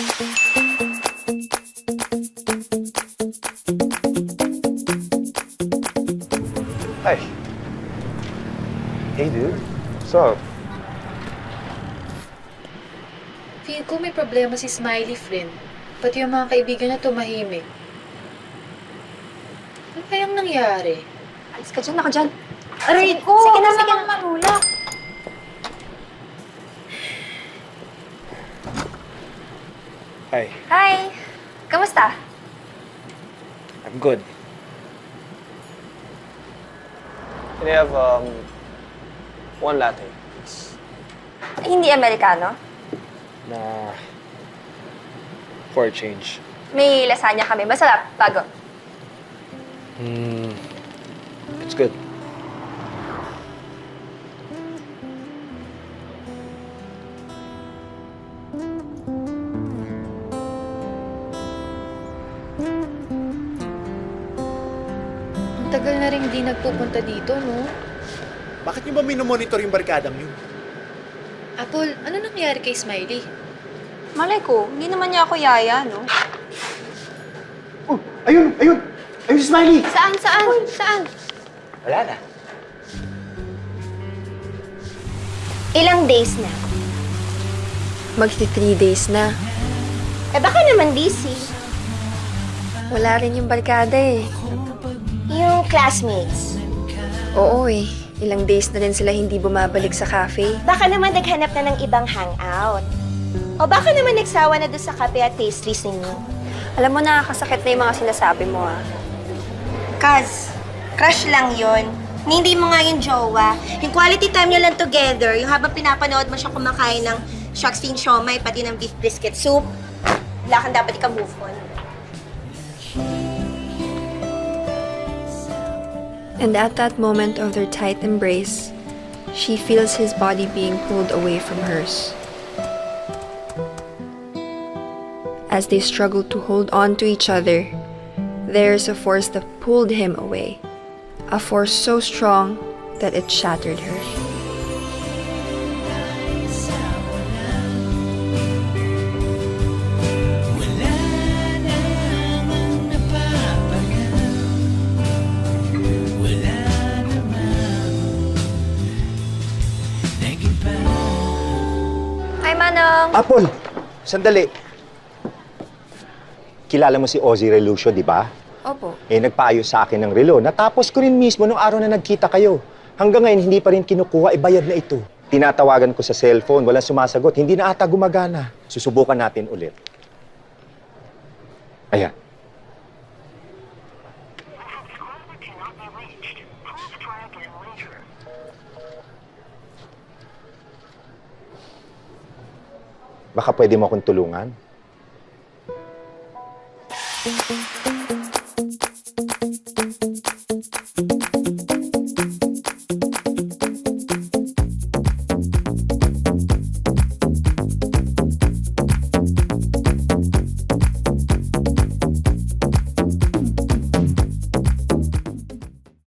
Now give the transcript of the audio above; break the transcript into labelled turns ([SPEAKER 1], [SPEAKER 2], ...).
[SPEAKER 1] Hi. Hey, dude. What's up?
[SPEAKER 2] Feel ko may problema si Smiley, friend. Pati yung mga kaibigan na tumahimik. Ano kayang nangyari?
[SPEAKER 3] Alis ka dyan, ako dyan.
[SPEAKER 4] Aray ko!
[SPEAKER 3] Sige na, sige
[SPEAKER 4] namang
[SPEAKER 3] na.
[SPEAKER 4] marula.
[SPEAKER 1] Hi.
[SPEAKER 3] Hi! Kamusta?
[SPEAKER 1] I'm good. Can I have, one latte, please?
[SPEAKER 3] Hindi Amerikano?
[SPEAKER 1] Na... for a change.
[SPEAKER 3] May lasagna kami. Masarap. Bago.
[SPEAKER 1] It's good.
[SPEAKER 2] Ang tagal na rin di nagpupunta dito, no?
[SPEAKER 5] Bakit nyo ba minomonitor yung barkadang yun?
[SPEAKER 2] Apple, ano nangyari kay Smiley?
[SPEAKER 3] Malay ko, hindi naman niya ako yaya, no?
[SPEAKER 5] Oh, ayun! Ayun! Ayun si Smiley!
[SPEAKER 3] Saan? Saan?
[SPEAKER 1] Wala na.
[SPEAKER 4] Ilang days na?
[SPEAKER 3] Magti 3 days na.
[SPEAKER 4] Eh baka naman busy.
[SPEAKER 3] Wala rin yung barkada eh.
[SPEAKER 4] Yung classmates.
[SPEAKER 3] Oo eh. Ilang days na rin sila hindi bumabalik sa cafe.
[SPEAKER 4] Baka naman naghanap na ng ibang hangout. O baka naman nagsawa na doon sa kape at pastries ninyo.
[SPEAKER 3] Alam mo, nakakasakit na yung mga sinasabi mo ah.
[SPEAKER 4] Kaz, crush lang yon. Hindi mo nga yung jowa. Yung quality time nyo lang together, yung habang pinapanood mo siya kumakain ng shark's fin siomai, pati ng beef brisket soup, wala kang dapat ika-move on.
[SPEAKER 3] And at that moment of their tight embrace, she feels his body being pulled away from hers. As they struggle to hold on to each other, there's a force that pulled him away. A force so strong that it shattered her. Hi, Manong!
[SPEAKER 6] Apple, sandali. Kilala mo si Ozzy Relucio, di ba?
[SPEAKER 3] Opo.
[SPEAKER 6] Nagpaayos sa akin ng relo. Natapos ko rin mismo nung araw na nagkita kayo. Hanggang ngayon, hindi pa rin kinukuha, bayad na ito. Tinatawagan ko sa cellphone, walang sumasagot. Hindi na ata gumagana. Susubukan natin ulit. Ayan. Baka pwede mo akong tulungan?